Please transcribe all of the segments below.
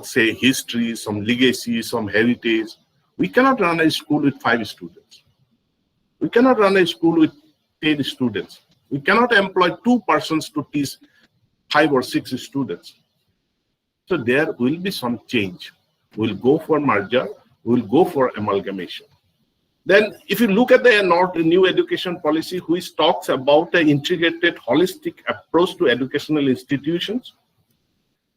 say history, some legacy, some heritage. We cannot run a school with 5 students. We cannot run a school with 10 students. We cannot employ 2 persons to teach 5 or 6 students. So there will be some change. We'll go for merger, we'll go for amalgamation. Then if you look at the new education policy, which talks about an integrated, holistic approach to educational institutions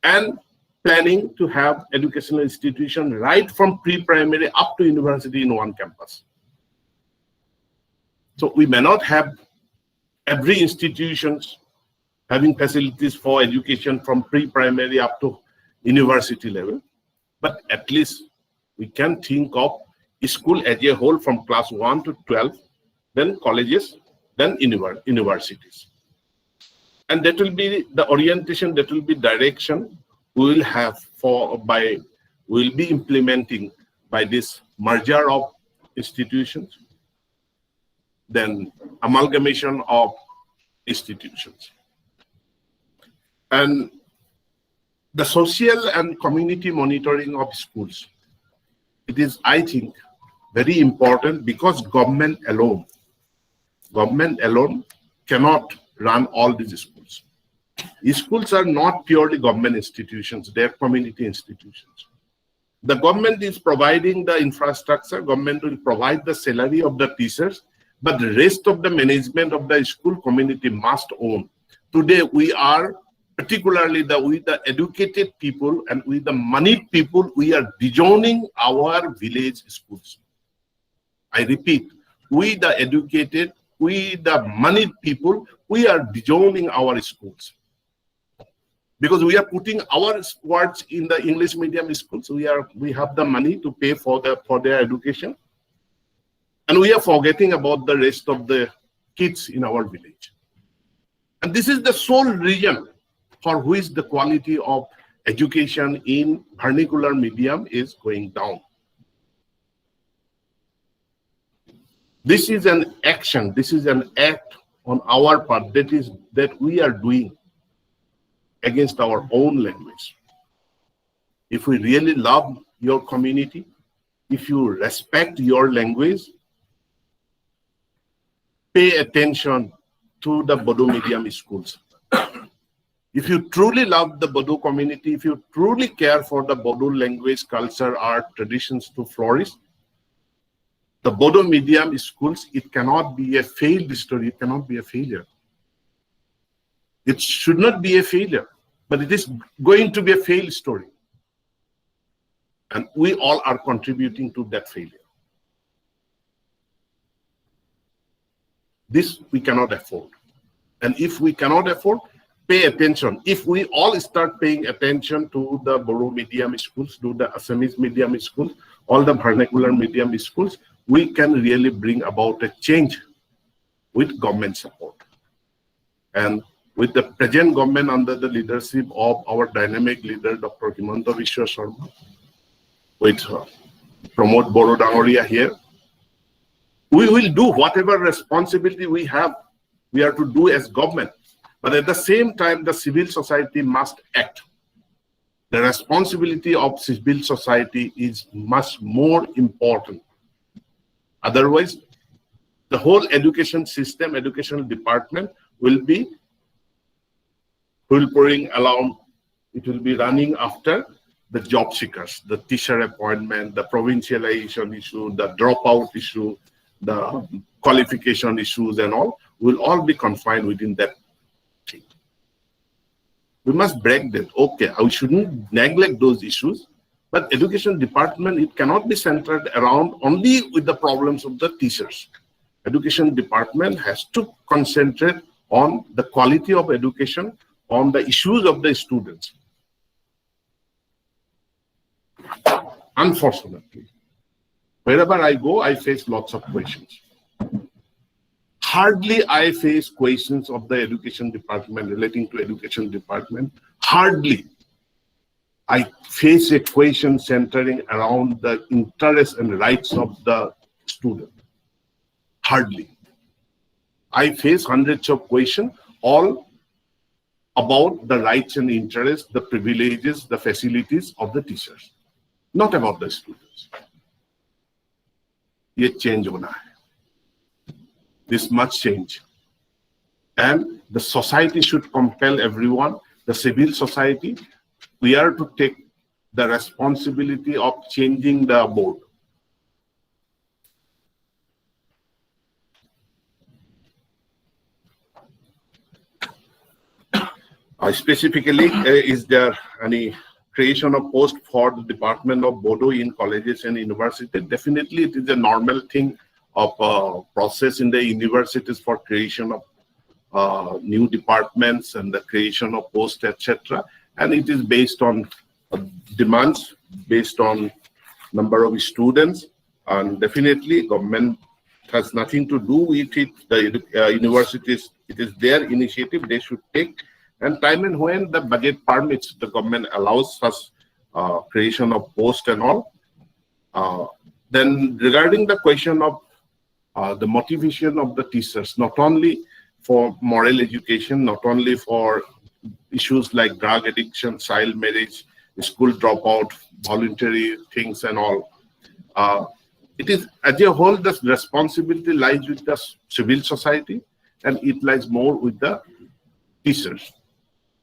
and planning to have educational institutions right from pre-primary up to university in one campus. So we may not have every institutions having facilities for education from pre-primary up to university level, but at least we can think of school as a whole from class 1 to 12, then colleges, then universities. And that will be the orientation, that will be direction we will have we'll be implementing by this merger of institutions, then amalgamation of institutions. And the social and community monitoring of schools. It is, I think, very important because government alone cannot run all these schools. Schools are not purely government institutions, they are community institutions. The government is providing the infrastructure, government will provide the salary of the teachers, but the rest of the management of the school community must own. Today we are, particularly with the educated people and with the moneyed people, we are disowning our village schools. I repeat, we the educated, we the moneyed people, we are disowning our schools. Because we are putting our words in the English medium schools. We have the money to pay for their education. And we are forgetting about the rest of the kids in our village. And this is the sole reason for which the quality of education in vernacular medium is going down. This is an action, this is an act on our part that we are doing against our own language. If we really love your community, if you respect your language, pay attention to the Bodo medium schools. If you truly love the Bodo community, if you truly care for the Bodo language, culture, art, traditions to flourish, the Bodo medium schools, it cannot be a failed story, it cannot be a failure. It should not be a failure, but it is going to be a failed story. And we all are contributing to that failure. This we cannot afford. And if we cannot afford, pay attention. If we all start paying attention to the Bodo medium schools, to the Assamese medium schools, all the vernacular medium schools, we can really bring about a change with government support. And with the present government under the leadership of our dynamic leader, Dr. Himanta Biswa Sharma, with Pramod Boro Dangoria here, we will do whatever responsibility we are to do as government. But at the same time, the civil society must act. The responsibility of civil society is much more important. Otherwise, the whole education system, educational department will be pouring around. It will be running after the job seekers, the teacher appointment, the provincialization issue, the dropout issue, the qualification issues and all will all be confined within that thing. We must break that. Okay, we shouldn't neglect those issues, but education department, it cannot be centered around only with the problems of the teachers. Education department has to concentrate on the quality of education, on the issues of the students. Unfortunately, wherever I go, I face lots of questions. Hardly I face questions of the education department relating to education department. Hardly I face a question centering around the interests and rights of the student. Hardly. I face hundreds of questions, all about the rights and interests, the privileges, the facilities of the teachers, not about the students. ये change होना है. This must change. And the society should compel everyone, the civil society, we are to take the responsibility of changing the board. Specifically, is there any creation of post for the Department of Bodo in colleges and universities? Definitely, it is a normal thing of process in the universities for creation of new departments and the creation of posts, etc. And it is based on demands, based on number of students, and definitely government has nothing to do with it. The universities, it is their initiative, they should take. And time and when the budget permits, the government allows us creation of post and all. Then regarding the question of the motivation of the teachers, not only for moral education, not only for issues like drug addiction, child marriage, school dropout, voluntary things and all. It is, as a whole, the responsibility lies with the civil society and it lies more with the teachers.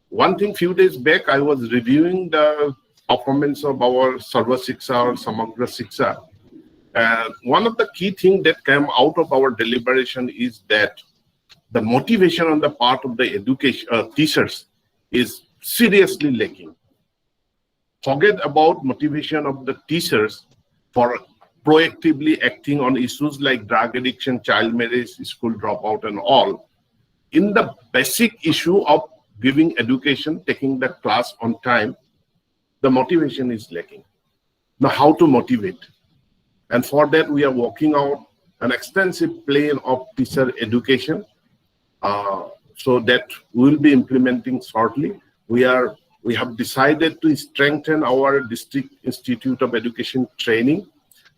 One thing, few days back, I was reviewing the performance of our Sarva Shiksha or Samagra Shiksha. One of the key things that came out of our deliberation is that the motivation on the part of the education teachers is seriously lacking. Forget about motivation of the teachers for proactively acting on issues like drug addiction, child marriage, school dropout and all. In the basic issue of giving education, taking the class on time, the motivation is lacking. Now, how to motivate? And for that, we are working out an extensive plan of teacher education, so that we will be implementing shortly. We have decided to strengthen our District Institute of Education training.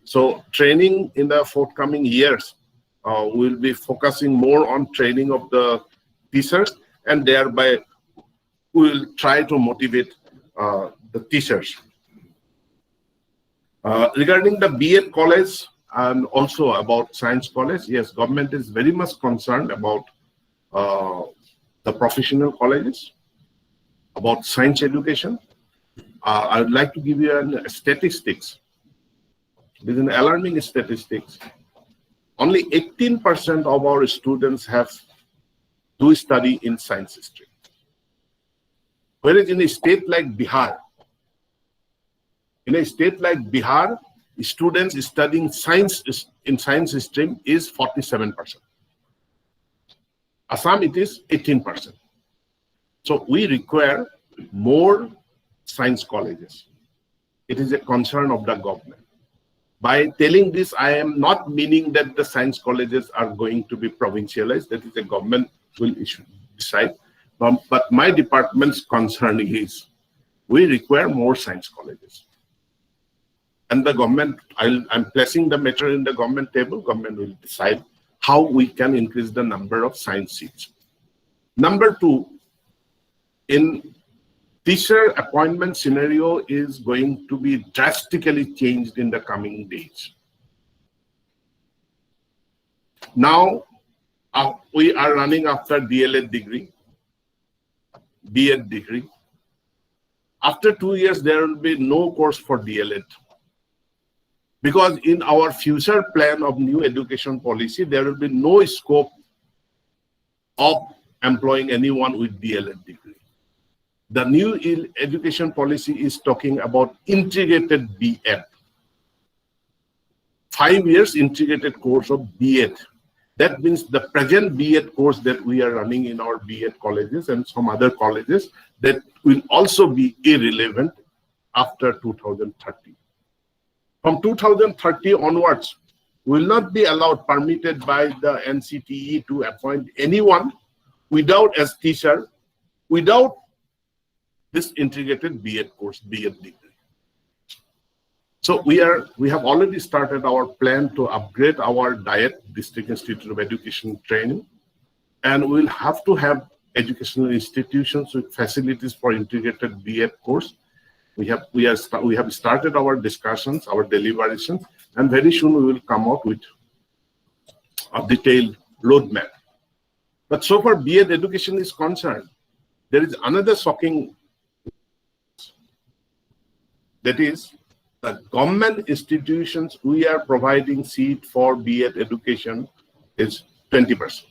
So training in the forthcoming years, we'll be focusing more on training of the teachers, and thereby we will try to motivate the teachers. Regarding the B.Ed college and also about science college, yes, government is very much concerned about the professional colleges, about science education. I would like to give you a statistics. This is an alarming statistics. Only 18% of our students do study in science stream. Whereas in a state like Bihar, students studying science in science stream is 47%. Assam, it is 18%. So we require more science colleges. It is a concern of the government. By telling this, I am not meaning that the science colleges are going to be provincialized. That is, the government will decide. But my department's concern is we require more science colleges. And the government, I'm placing the matter in the government table. Government will decide how we can increase the number of science seats. Number two, in teacher appointment scenario is going to be drastically changed in the coming days. Now, we are running after DLED degree, B.Ed degree. After 2 years, there will be no course for DLED. Because in our future plan of new education policy, there will be no scope of employing anyone with DLED degree. The new education policy is talking about integrated B.Ed. 5 years integrated course of B.Ed. That means the present B.Ed course that we are running in our B.Ed colleges and some other colleges, that will also be irrelevant after 2030. From 2030 onwards, will not be allowed, permitted by the NCTE to appoint anyone without, as teacher, without this integrated B.Ed course, B.Ed degree. So we have already started our plan to upgrade our DIET, District Institute of Education training, and we'll have to have educational institutions with facilities for integrated B.Ed course. We have started our discussions, our deliberations, and very soon we will come out with a detailed roadmap. But so far B.Ed education is concerned, there is another shocking, that is the government institutions we are providing seat for B.Ed education is 20%.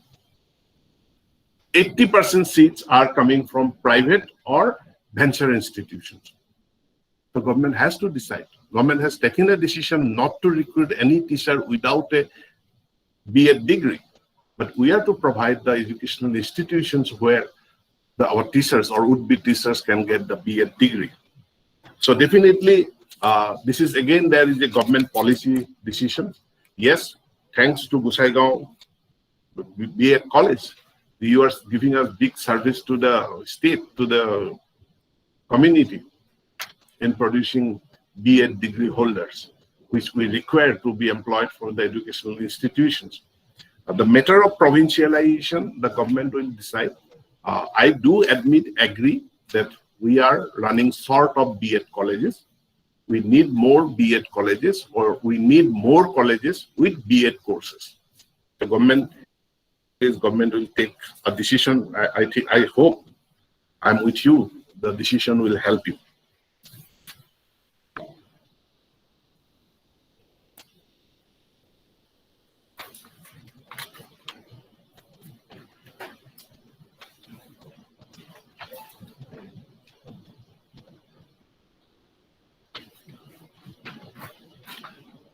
80% seats are coming from private or venture institutions. The government has to decide. Government has taken a decision not to recruit any teacher without a B.Ed degree. But we are to provide the educational institutions where our teachers or would-be teachers can get the B.Ed degree. So definitely, this is again, there is a government policy decision. Yes, thanks to Gusaigaon B.Ed college, you are giving us big service to the state, to the community in producing B.Ed degree holders, which we require to be employed for the educational institutions. The matter of provincialization, the government will decide. I do agree that we are running short of B.Ed colleges. We need more B.Ed colleges, or we need more colleges with B.Ed courses. The government will take a decision. I hope I'm with you. The decision will help you.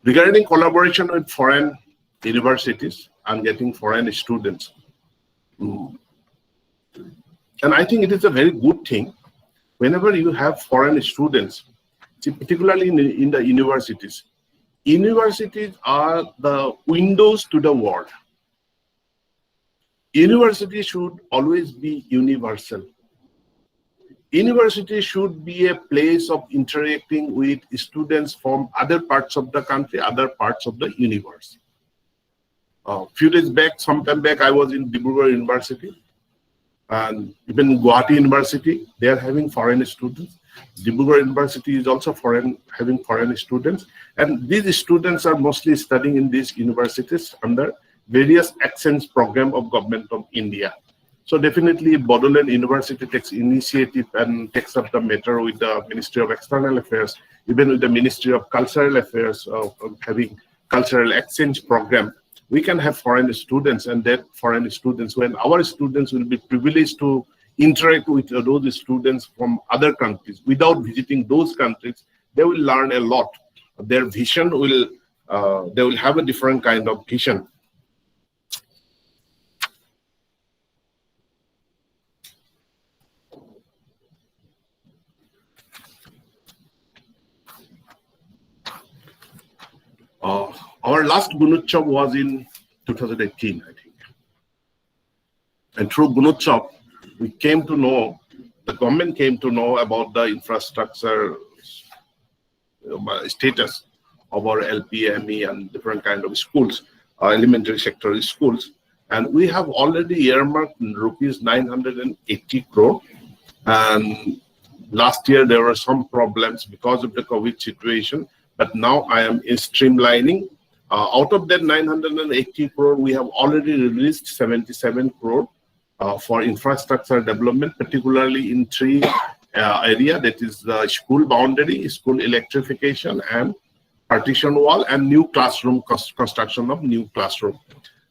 Regarding collaboration with foreign universities and getting foreign students, and I think it is a very good thing whenever you have foreign students, particularly in the universities. Universities are the windows to the world. University should always be universal. University should be a place of interacting with students from other parts of the country, other parts of the universe. A few days back, sometime back, I was in Dibrugarh University, and even Guwahati University, they are having foreign students. Dibrugarh University is also having foreign students, and these students are mostly studying in these universities under various exchange program of Government of India. So definitely Bodoland University takes initiative and takes up the matter with the Ministry of External Affairs, even with the Ministry of Cultural Affairs of having cultural exchange program. We can have foreign students, and that foreign students, when our students will be privileged to interact with those students from other countries without visiting those countries, they will learn a lot. Their vision will, they will have a different kind of vision. Our last Gunotsav was in 2018, I think. And through Gunotsav, we came to know, the government came to know about the infrastructure status of our LP, ME, and different kind of schools, elementary sector schools. And we have already earmarked rupees 980 crore. And last year, there were some problems because of the COVID situation. But now I am streamlining. Out of that 980 crore, we have already released 77 crore for infrastructure development, particularly in three areas, that is the school boundary, school electrification, and partition wall, and new classroom, construction of new classroom.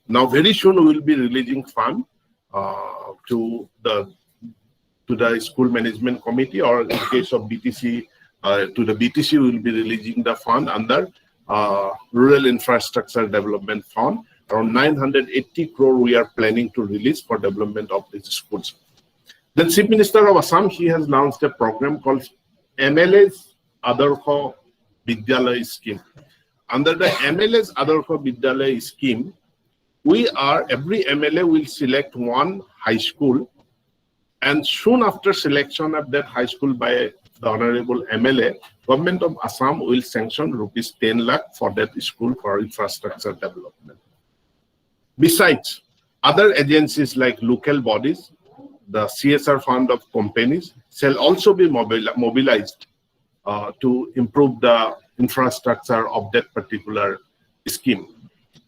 Now, very soon we will be releasing fund to the school management committee, or in case of BTC, to the BTC, we will be releasing the fund under Rural Infrastructure Development Fund. Around 980 crore we are planning to release for development of these schools. Then Chief Minister of Assam, he has launched a program called MLA's Urkhao Vidyalaya scheme. Under the MLA's Urkhao Vidyalaya scheme, every MLA will select one high school, and soon after selection of that high school by the Honorable MLA, Government of Assam will sanction rupees 10 lakh for that school for infrastructure development. Besides, other agencies like local bodies, the CSR fund of companies shall also be mobilized to improve the infrastructure of that particular scheme.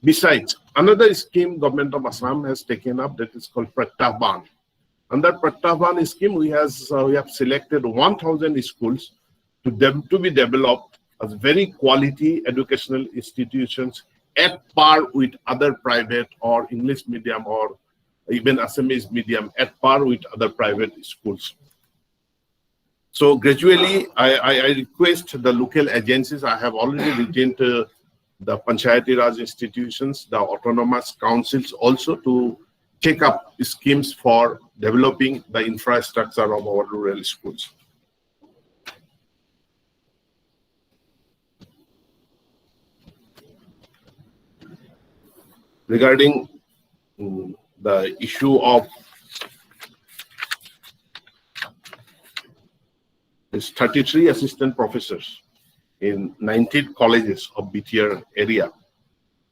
Besides, another scheme Government of Assam has taken up that is called Pratyahban. Under Pratyahban scheme, we have selected 1,000 schools to be developed as very quality educational institutions at par with other private or English medium or even Assamese medium, at par with other private schools. So gradually, I request the local agencies. I have already written to the Panchayati Raj institutions, the autonomous councils also to take up schemes for developing the infrastructure of our rural schools. Regarding the issue of this 33 assistant professors in 19 colleges of BTR area,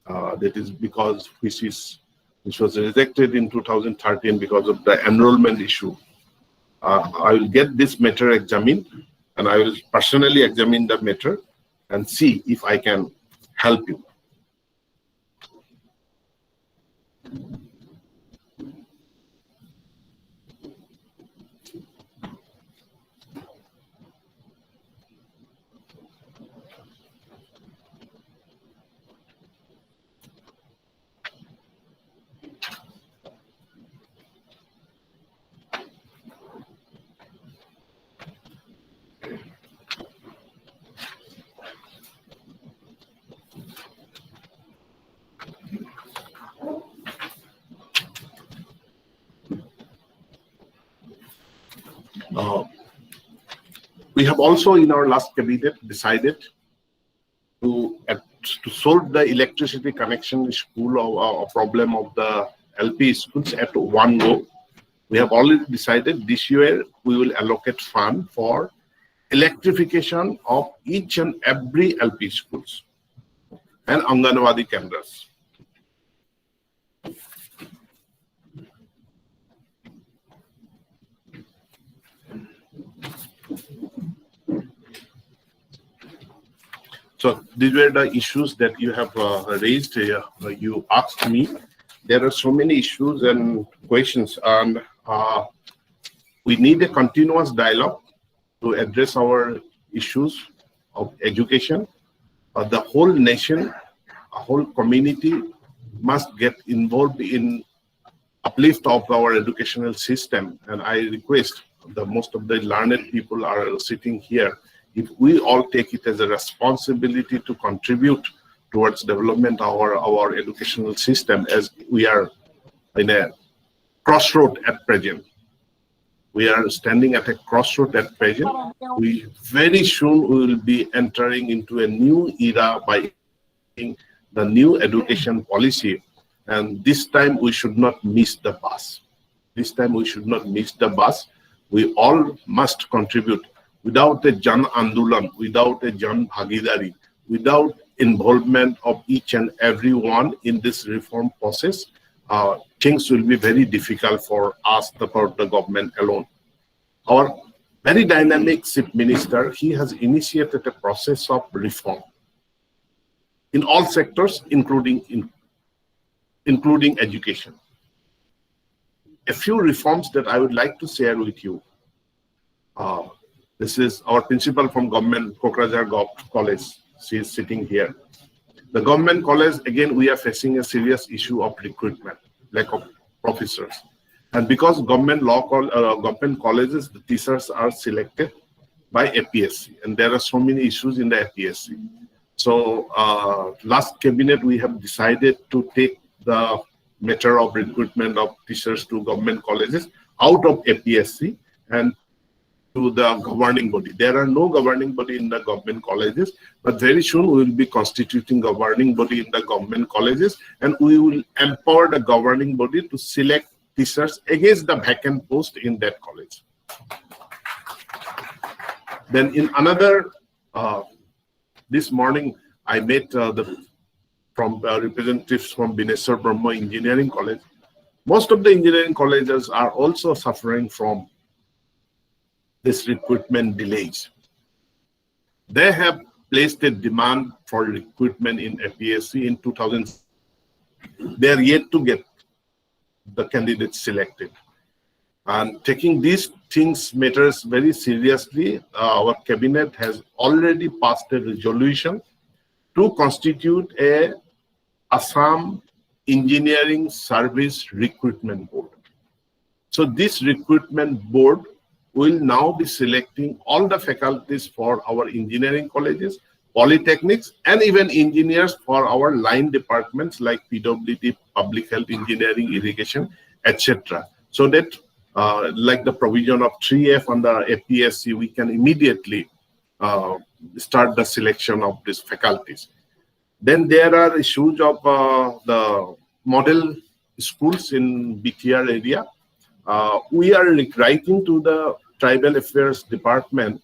that is because which was rejected in 2013 because of the enrollment issue. I will get this matter examined, and I will personally examine the matter and see if I can help you. We have also in our last cabinet decided to solve the electricity connection school problem of the LP schools at one go. We have already decided this year we will allocate fund for electrification of each and every LP schools and Anganwadi kendras. So these were the issues that you have raised. You asked me. There are so many issues and questions, and we need a continuous dialogue to address our issues of education. The whole nation, a whole community must get involved in uplift of our educational system. And I request most of the learned people are sitting here. If we all take it as a responsibility to contribute towards development of our educational system, as we are in a crossroad at present. We are standing at a crossroad at present. We very soon we will be entering into a new era by the new education policy. And this time we should not miss the bus. This time we should not miss the bus. We all must contribute. Without a Jan Andolan, without a Jan Bhagidari, without involvement of each and every one in this reform process, things will be very difficult for us, for the government alone. Our very dynamic Chief Minister, he has initiated a process of reform in all sectors, including education. A few reforms that I would like to share with you. This is our principal from government, Kokrajhar Govt College. She is sitting here. The government college, again, we are facing a serious issue of recruitment, lack of professors. And because government colleges, the teachers are selected by APSC. And there are so many issues in the APSC. So last cabinet, we have decided to take the matter of recruitment of teachers to government colleges out of APSC and to the governing body. There are no governing body in the government colleges, but very soon we will be constituting governing body in the government colleges, and we will empower the governing body to select teachers against the vacant post in that college. Then in another, this morning I met representatives from Brahma Engineering College. Most of the engineering colleges are also suffering from this recruitment delays. They have placed a demand for recruitment in APSC in 2000. They are yet to get the candidates selected. And taking these things matters very seriously, our cabinet has already passed a resolution to constitute a Assam Engineering Service Recruitment Board. So this recruitment board will now be selecting all the faculties for our engineering colleges, polytechnics, and even engineers for our line departments like PWD, Public Health Engineering, Irrigation, etc. So that like the provision of 3F under APSC, we can immediately start the selection of these faculties. Then there are issues of the model schools in BTR area. We are writing to the Tribal Affairs Department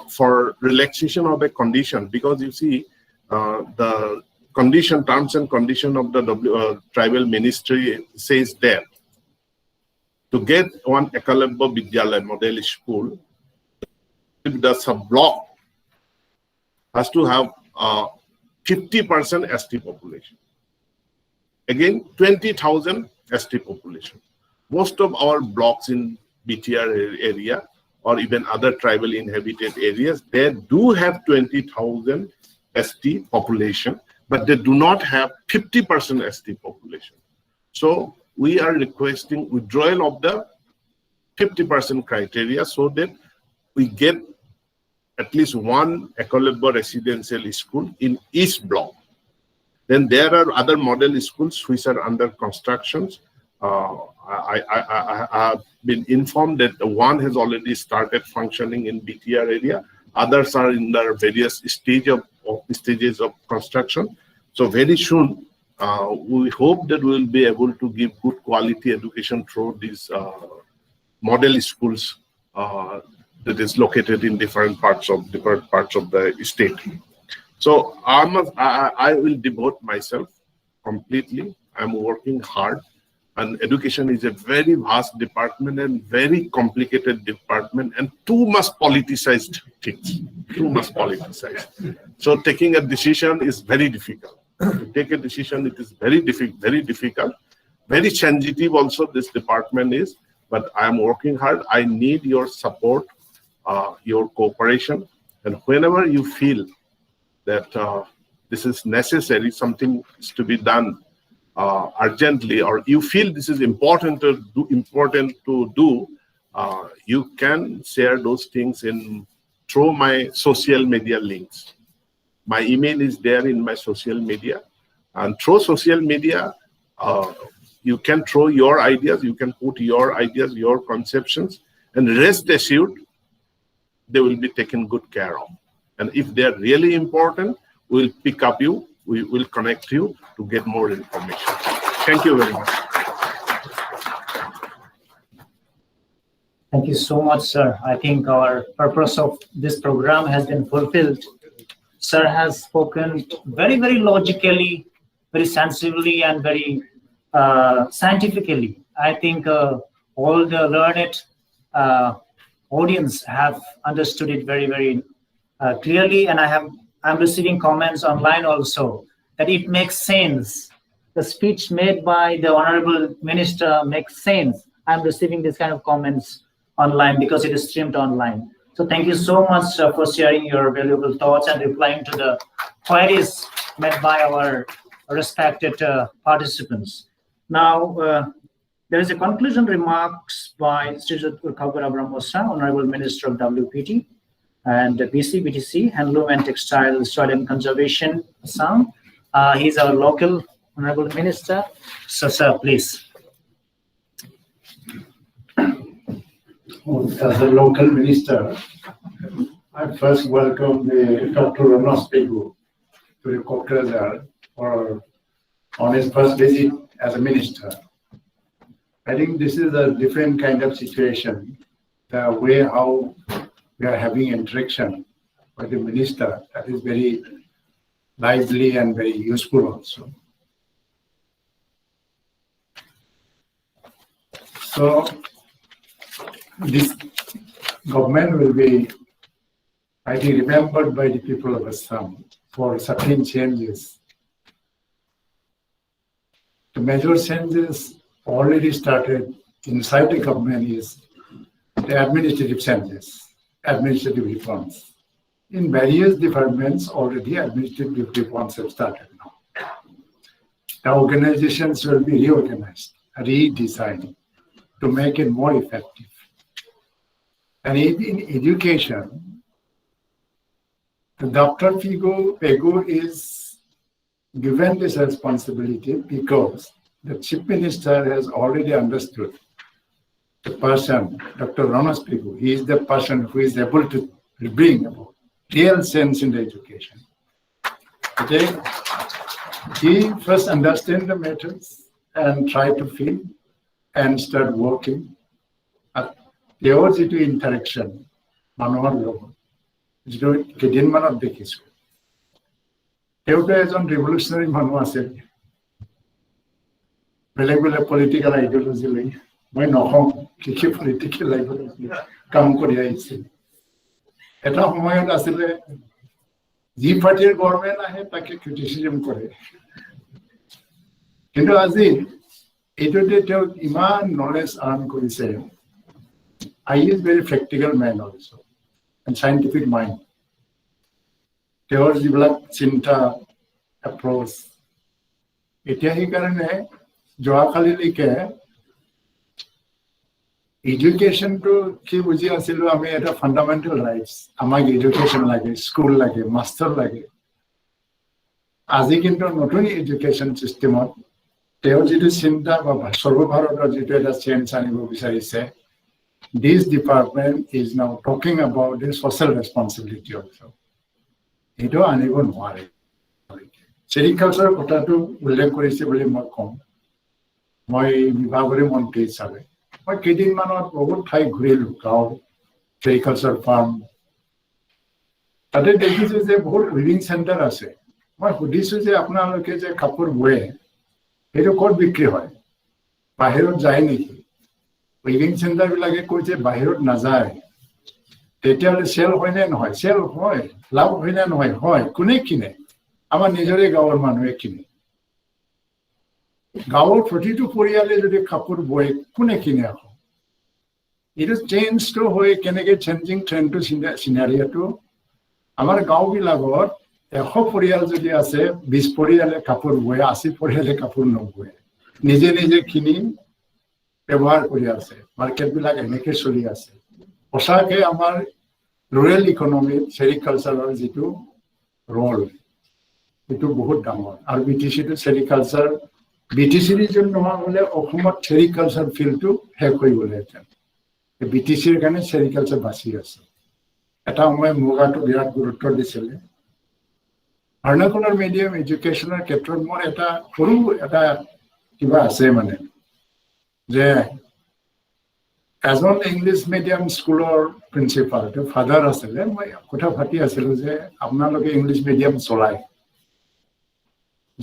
for relaxation of a condition, because you see the condition, terms and condition of the Tribal Ministry says that to get one Ekalabya Vidyalaya model school, the sub-block has to have 50% ST population. Again, 20,000 ST population. Most of our blocks in BTR area or even other tribal inhabited areas, they do have 20,000 ST population, but they do not have 50% ST population. So we are requesting withdrawal of the 50% criteria so that we get at least one Ekalabya residential school in each block. Then there are other model schools which are under construction. I have been informed that one has already started functioning in BTR area. Others are in their various stages of construction. So very soon, we hope that we will be able to give good quality education through these model schools that is located in different parts of the state. So I will devote myself completely. I'm working hard, and education is a very vast department and very complicated department, and too much politicized things. Too much politicized. So taking a decision is very difficult. To take a decision, it is very difficult, very sensitive. Also, this department is. But I am working hard. I need your support, your cooperation, and whenever you feel that this is necessary, something is to be done urgently, or you feel this is important to do, you can share those things through my social media links. My email is there in my social media, and through social media, you can throw your ideas, you can put your ideas, your conceptions, and rest assured, they will be taken good care of. And if they are really important, we'll pick up you, we will connect you to get more information. Thank you very much. Thank you so much, sir. I think our purpose of this program has been fulfilled. Sir has spoken very, very logically, very sensibly, and very scientifically. I think all the learned audience have understood it very, very clearly, and I'm receiving comments online also that it makes sense. The speech made by the Honorable Minister makes sense. I'm receiving this kind of comments online because it is streamed online. So thank you so much for sharing your valuable thoughts and replying to the queries made by our respected participants. Now, there is a conclusion remarks by Sri Urkhao Gwra Brahma, Honorable Minister of WPT and BC, BTC, Handloom and Textile, Soil and Conservation, Assam. He's our local Honorable Minister. So, sir, please. As a local minister, I first welcome Dr. Ranoj Pegu to the Kokrajhar on his first visit as a minister. I think this is a different kind of situation, the way how we are having interaction with the minister, that is very lively and very useful also. So this government will be, I think, remembered by the people of Assam for certain changes. The major changes already started inside the government is the administrative changes, administrative reforms. In various departments, already administrative reforms have started now. The organizations will be reorganized, redesigned to make it more effective. And in education, Dr. Pegu is given this responsibility because the Chief Minister has already understood the person, Dr. Ranoj Pegu. He is the person who is able to bring about real sense in the education. Okay? He first understands the matters and try to feel and start working. There was a interaction, মানুহৰ লগত যিটো কেইদিনমানত দেখিছো তেওঁটো এজন revolutionary মানুহ আছে বেলেগ বেলেগ political ideology লৈ মই নহওঁ কি পলিটিকেল আইডিয়লজি কাম কৰি আহিছে এটা সময়ত আছিলে যি পাৰ্টিৰ গভৰ্ণমেণ্ট আহে তাকে ক্ৰিটিচিজম কৰে কিন্তু আজি এইটোতে তেওঁ ইমান নলেজ আৰ্ণ কৰিছে I is very practical man also and scientific mind. There was developed Chinta approach. Itiahi karane joakali like education to ki buji asilu ame eta fundamental rights. Amag education lage, school lage, master lage. Aji kintu notun education system ot teo jitu Chinta ba sorbo bharotor jitu eta change anibo bicharise. This department is now talking about the social responsibility also. Ito anibo nware. Sericulture কথাটো উল্লেখ কৰিছে বুলি মই কম মই বিভাগৰে মন্ত্ৰী হিচাপে মই কেইদিনমানত বহুত ঠাই ঘূৰিলো গাঁও সেৰিকালচাৰ ফাৰ্ম তাতে দেখিছো যে বহুত উইভিং চেণ্টাৰ আছে মই সুধিছো যে আপোনালোকে যে কাপোৰ বয়ে সেইটো ক'ত বিক্ৰী হয় বাহিৰত যায় নেকি উইভিং চেণ্টাৰ বিলাকে কৈছে বাহিৰত নাযায় তেতিয়াহ'লে চেল হয় নে নহয় চেল হয় লাভ হয় নে নহয় হয় কোনে কিনে আমাৰ নিজৰে গাঁৱৰ মানুহে কিনে গাঁৱৰ প্ৰতিটো পৰিয়ালে যদি কাপোৰ বয় কোনে কিনে আকৌ এইটো চেঞ্জটো হৈ কেনেকৈ চেঞ্জিং ট্ৰেণ্ডটো চিনাৰিঅ'টো আমাৰ গাঁওবিলাকত 100 পৰিয়াল যদি আছে 20 পৰিয়ালে কাপোৰ বয় 80 পৰিয়ালে কাপোৰ নবয় নিজে নিজে কিনি ব্যৱহাৰ কৰি আছে মাৰ্কেটবিলাক এনেকৈ চলি আছে সঁচাকৈ আমাৰ ৰুৰেল ইকনমিত সেৰিকালচাৰৰ যিটো ৰল এইটো বহুত ডাঙৰ আৰু বিটিচিটো সেৰিকালচাৰ বিটিচিৰ যদি নোহোৱা হ'লে অসমত সেৰিকালচাৰ ফিল্ডটো শেষ হৈ গ'লহেঁতেন বিটিচিৰ কাৰণে সেৰিকালচাৰ বাচি আছে এটা সময় মুগাটো বিৰাট গুৰুত্ব দিছিলে ভাৰ্নাকুলাৰ মিডিয়াম এডুকেশ্যনৰ ক্ষেত্ৰত মোৰ এটা সৰু এটা কিবা আছে মানে যে এজন ইংলিছ মিডিয়াম স্কুলৰ প্ৰিন্সিপাল তেওঁ ফাদাৰ আছিলে মই কথা পাতি আছিলোঁ যে আপোনালোকে ইংলিছ মিডিয়াম চলায়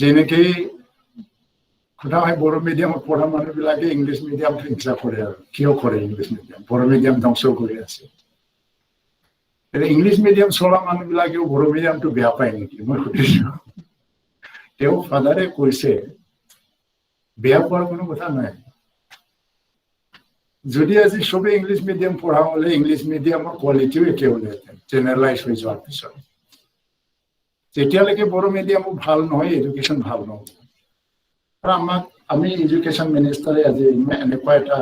যেনেকৈ কথা হয় বড়ো মিডিয়ামত পঢ়া মানুহবিলাকে ইংলিছ মিডিয়ামটো হিংসা কৰে আৰু কিয় কৰে ইংলিছ মিডিয়াম বড়ো মিডিয়াম ধ্বংস কৰি আছে ইংলিছ মিডিয়াম চলা মানুহবিলাকেও বড়ো মিডিয়ামটো বেয়া পায় নেকি মই সুধিছোঁ তেওঁ ফাদাৰে কৈছে বেয়া পোৱাৰ কোনো কথা নাই যদি আজি সবে ইংলিছ মিডিয়াম পঢ়া হ'লে ইংলিছ মিডিয়ামৰ কোৱালিটিও একে হ'লহেঁতেন জেনেৰেলাইজ হৈ যোৱাৰ পিছত যেতিয়ালৈকে বড়ো মিডিয়ামো ভাল নহয় এডুকেশ্যন ভাল নহ'ব আৰু আমি এডুকেশ্যন মিনিষ্টাৰে আজি এনেকুৱা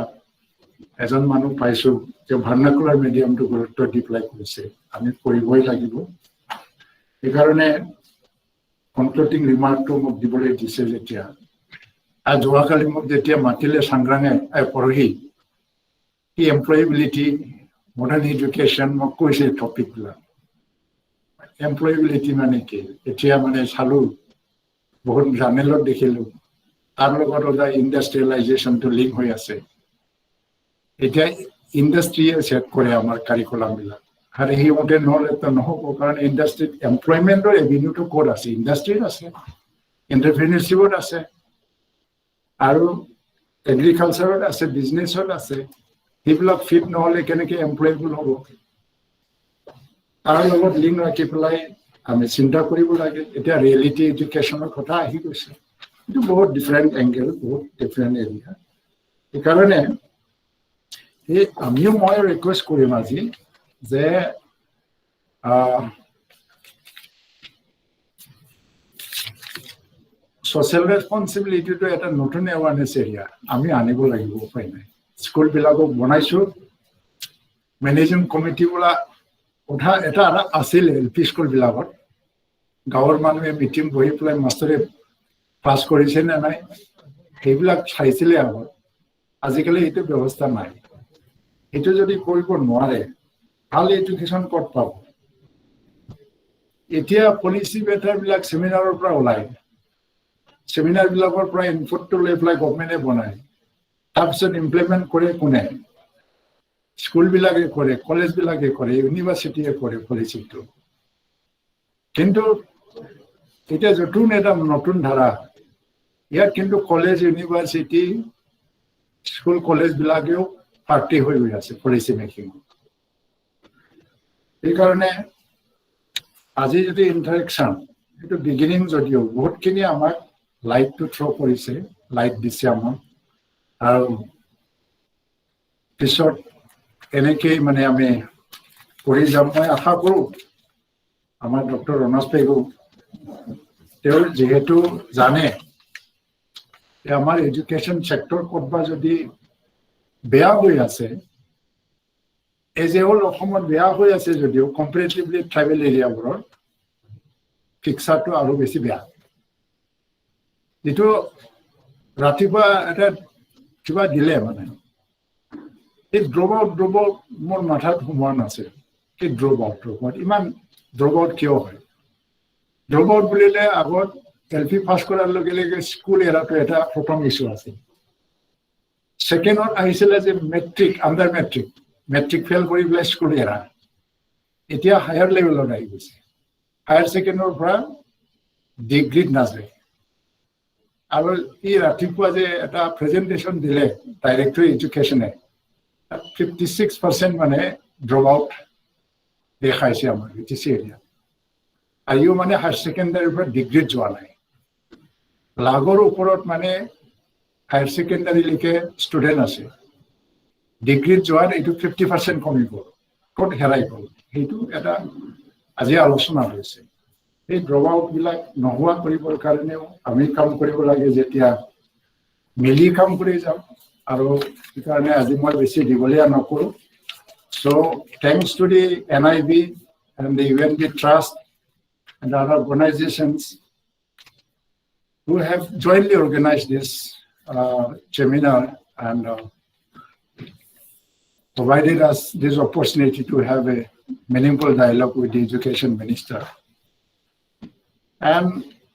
এজন মানুহ পাইছোঁ যে ভাৰ্নাকুলাৰ মিডিয়ামটো গুৰুত্ব দি পেলাই কৰিছে আমি কৰিবই লাগিব সেইকাৰণে কনক্লুডিং ৰিমাৰ্কটো মোক দিবলৈ দিছে যেতিয়া আৰু যোৱাকালি মোক যেতিয়া মাতিলে চাংগ্ৰাঙে পৰহি employability, modern education, মোক কৈছে টপিকবিলাক employability মানে কি এতিয়া মানে চালো বহুত জাৰ্নেলত দেখিলো তাৰ লগত ইণ্ডাষ্ট্ৰিয়েলাইজেশ্যনটো লিংক হৈ আছে এতিয়া ইণ্ডাষ্ট্ৰিয়ে ছেট কৰে আমাৰ কাৰিকুলামবিলাক আৰু সেইমতে নহ'লেতো নহ'ব কাৰণ ইণ্ডাষ্ট্ৰিত এমপ্লয়মেণ্টৰ এভিনিউটো ক'ত আছে ইণ্ডাষ্ট্ৰিত আছে এণ্টাৰপ্ৰিনিয়ৰশ্বিপত আছে আৰু এগ্ৰিকালচাৰত আছে, বিজনেছত আছে, সেইবিলাক ফিট নহ'লে কেনেকৈ এমপ্লয়েবল হ'ব, তাৰ লগত লিংক ৰাখি পেলাই আমি চিন্তা কৰিব লাগে। এতিয়া ৰিয়েলিটি এডুকেশ্যনৰ কথা আহি গৈছে, এইটো বহুত ডিফাৰেণ্ট এংগেল, বহুত ডিফাৰেণ্ট এৰিয়া। সেইকাৰণে আমিও মই ৰিকুৱেষ্ট কৰিম আজি যে ছ'চিয়েল ৰেছপনচিবিলিটিটো এটা নতুন এৱাৰনেছ এৰিয়া আমি আনিব লাগিব, উপায় নাই। স্কুলবিলাকক বনাইছোঁ, মেনেজিং কমিটি বোলা কথা এটা আছিল এল পি স্কুলবিলাকত। গাঁৱৰ মানুহে মিটিং বহি পেলাই মাষ্টৰে ক্লাছ কৰিছে নে নাই সেইবিলাক চাইছিলে আগত, আজিকালি এইটো ব্যৱস্থা নাই। এইটো যদি কৰিব নোৱাৰে ভাল এডুকেশ্যন ক'ত পাব? এতিয়া পলিচি মেটাৰবিলাক ছেমিনাৰৰ পৰা ওলায়, ছেমিনাৰবিলাকৰ পৰা ইনপুটটো লৈ পেলাই গভমেণ্টে বনায়, তাৰপিছত ইমপ্লিমেণ্ট কৰে কোনে? স্কুলবিলাকে কৰে, কলেজবিলাকে কৰে, ইউনিভাৰ্চিটিয়ে কৰে পলিচিটো। কিন্তু এতিয়া এটা নতুন ধাৰা, ইয়াত কিন্তু কলেজ, ইউনিভাৰ্চিটি, স্কুল কলেজবিলাকেও পাৰ্টি হৈ গৈ আছে পলিচি মেকিং। সেইকাৰণে আজি যদি ইণ্টাৰেকশ্যন, সেইটো বিগিনিং যদিও বহুতখিনি আমাক লাইটটো থ্ৰ' কৰিছে, লাইট দিছে আমাক, আৰু পিছত এনেকেই মানে আমি কৰি যাম। মই আশা কৰোঁ আমাৰ ডক্টৰ ৰণোজ পেগু তেওঁ যিহেতু জানে যে আমাৰ এডুকেশ্যন ছেক্টৰ ক'তবা যদি বেয়া হৈ আছে, এজ এ হোল অসমত বেয়া হৈ আছে যদিও কম্পেৰেটিভলি ট্ৰাইবেল এৰিয়াবোৰৰ পিকচাৰটো আৰু বেছি বেয়া। যিটো ৰাতিপুৱা এটা কিবা দিলে মানে এই ড্ৰপ আউট মোৰ মাথাত সোমোৱা নাছিল। কি ড্ৰপ আউট ইমান ড্ৰপ আউট কিয় হয়? ড্ৰপ আউট বুলিলে আগত এল পি পাছ কৰাৰ লগে লগে স্কুল এৰাটো এটা প্ৰথম ইছ্যু আছিল। ছেকেণ্ডত আহিছিলে যে মেট্ৰিক, আণ্ডাৰ মেট্ৰিক ফেইল কৰি পেলাই স্কুল এৰা। এতিয়া হায়াৰ লেভেলত আহি গৈছে, হায়াৰ ছেকেণ্ডৰ পৰা ডিগ্ৰীত নাযায়। আৰু ই ৰাতিপুৱা যে এটা প্ৰেজেণ্টেশ্যন দিলে ডাইৰেক্টৰ এডুকেশ্যনে, 56% মানে ড্ৰপ আউট দেখাইছে আমাৰ BTC এৰিয়াত। আহিও মানে হায়াৰ ছেকেণ্ডাৰীৰ পৰা ডিগ্ৰীত যোৱা নাই। লাগৰ ওপৰত মানে হায়াৰ ছেকেণ্ডাৰীলৈকে ষ্টুডেণ্ট আছে, ডিগ্ৰীত যোৱাত এইটো 50% কমি গ'ল, ক'ত হেৰাই গ'ল, সেইটো এটা আজি আলোচনা হৈছে। এই ড্ৰপ আউটবিলাক নোহোৱা কৰিবৰ কাৰণেও আমি কাম কৰিব লাগে, যেতিয়া মিলি কাম কৰি যাওঁ। আৰু সেইকাৰণে আজি মই বেছি দীঘলীয়া নকৰোঁ। So thanks to the NIB and the UNB Trust and other organizations who have jointly organized this seminar and provided us this opportunity to have a meaningful dialogue with the Education Minister. And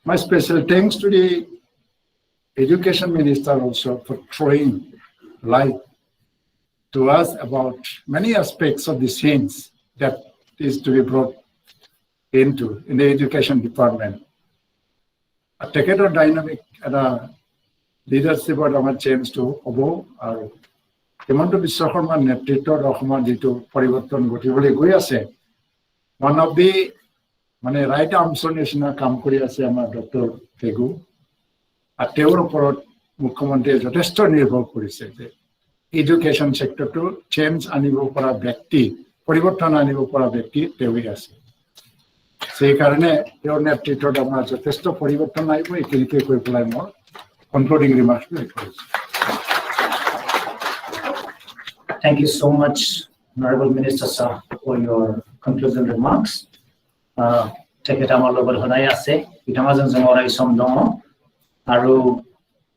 my special thanks to the Education Minister also for throwing light to us about many aspects of the science that is to be brought into in the education department. তেখেতৰ dynamic এটা লিডাৰশ্বিপত আমাৰ চেঞ্জটো হ'ব, আৰু হিমন্ত বিশ্ব শৰ্মাৰ নেতৃত্বত অসমৰ যিটো পৰিৱৰ্তন ঘটিবলৈ গৈ আছে, ওৱান অফ দি মানে ৰাইট আৰ্মছৰ নিচিনা কাম কৰি আছে আমাৰ ডক্টৰ পেগু। আৰু তেওঁৰ ওপৰত মুখ্যমন্ত্ৰীয়ে যথেষ্ট নিৰ্ভৰ কৰিছে যে এডুকেশ্যন ছেক্টৰটো চেঞ্জ আনিব পৰা ব্যক্তি, পৰিৱৰ্তন আনিব পৰা ব্যক্তি তেওঁৱেই আছে। সেইকাৰণে তেওঁৰ নেতৃত্বত আমাৰ যথেষ্ট পৰিৱৰ্তন আহিব। এইখিনিকে কৈ পেলাই মই কনক্লুডিং ৰিমাৰ্কছটো শেষ কৰিছোঁ। Thank you so much, Honorable Minister sir, for your conclusion remarks. Tekhete amar logot hodai ase, itamajon jomorai somdong, aru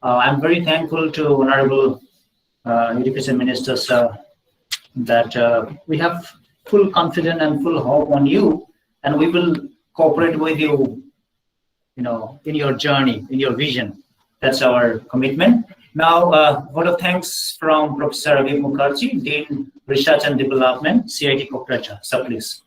I'm very thankful to Honorable Education Minister sir that we have full confidence and full hope on you, and we will cooperate with you, in your journey, in your vision. That's our commitment. Now, vote of thanks from Professor Ravi Mukherjee, Dean Research and Development, CIT Kokrajhar. Sir, please.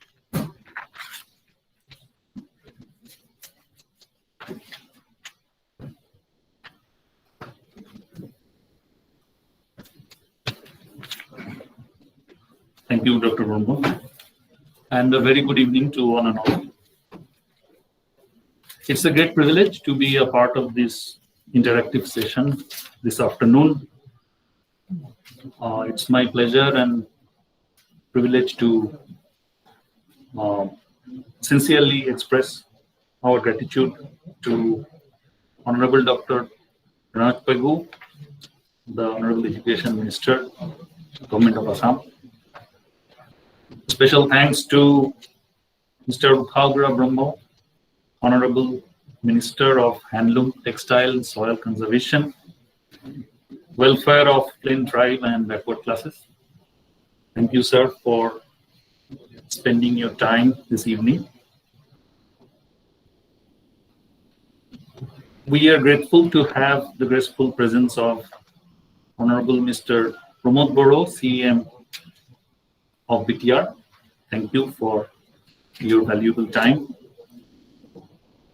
Thank you, Dr. Brahma, and a very good evening to one and all. It's a great privilege to be a part of this interactive session this afternoon. It's my pleasure and privilege to sincerely express our gratitude to Honorable Dr. Ranoj Pegu, the Honorable Education Minister, Government of Assam. Special thanks to Mr. Urkhao Gwra Brahma, Honorable Minister of Handloom, Textile and Soil Conservation, Welfare of Plain Tribe and Backward Classes. Thank you, sir, for spending your time this evening. We are grateful to have the graceful presence of Honorable Mr. Pramod Boro, CEM of BTR. Thank you for your valuable time.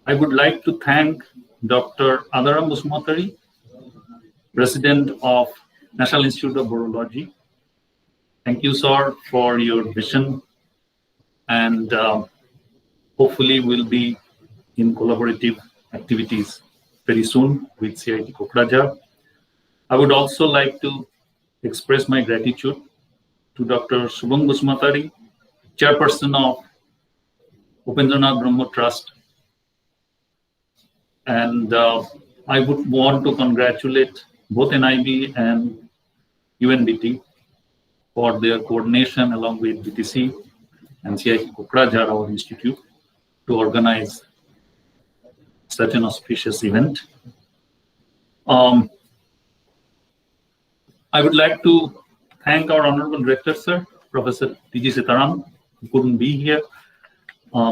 I would like to thank Dr. Adaram Busmatari, President of National Institute of Bodology. Thank you, sir, for your vision, and hopefully we'll be in collaborative activities very soon with CIT Kokrajhar. I would also like to express my gratitude to Dr. Shubham Busmatari, Chairperson of Brahma Trust. And I would want to congratulate both NIB and UNBT for their coordination along with BTC and CIT Kokrajhar, our institute, to organize such an auspicious event. I would like to thank our Honorable Director, sir, Professor T.G. Sitaram, who couldn't be here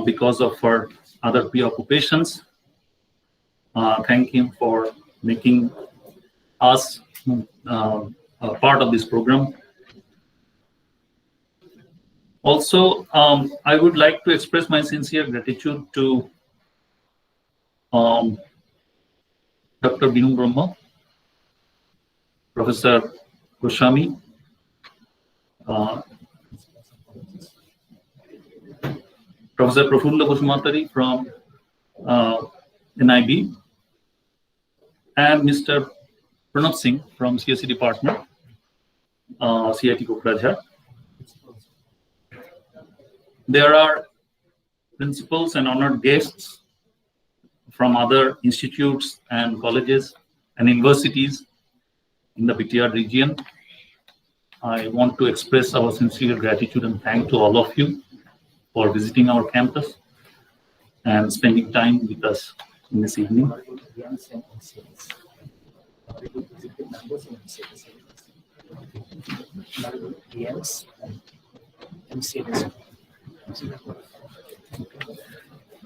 because of her other preoccupations. Thank him for making us a part of this program. Also, I would like to express my sincere gratitude to Dr. Binu Brahma, Professor Goswami, Professor Prafulla Busmatari from NIB, and Mr. Pranav Singh from CSE Department, CIT Kokrajhar. There are principals and honored guests from other institutes and colleges and universities in the BTR region. I want to express our sincere gratitude and thanks to all of you for visiting our campus and spending time with us in this evening.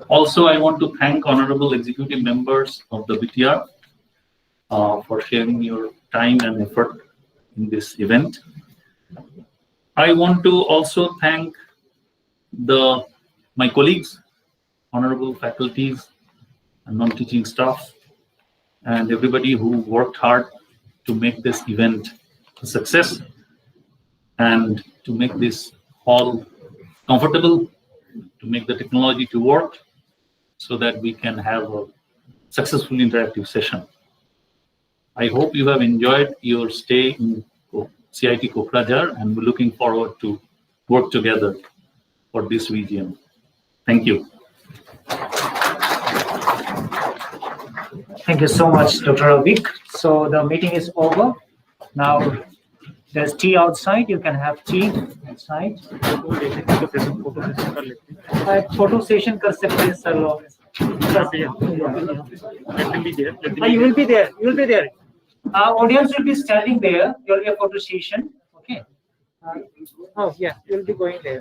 Also, I want to thank honorable executive members of the BTR for sharing your time and effort in this event. I want to also thank my colleagues, honorable faculties and non-teaching staff, and everybody who worked hard to make this event a success and to make this hall comfortable, to make the technology to work so that we can have a successful interactive session. I hope you have enjoyed your stay in CIT Kokrajhar, and we're looking forward to work together for this region. Thank you. Thank you so much, Dr. Avik. So the meeting is over. Now there's tea outside. You can have tea outside. Photo session kar sakte hain sir log. You will be there. You will be there. Audience will be standing there. There will be a photo session. Okay. Oh yeah, you will be going there.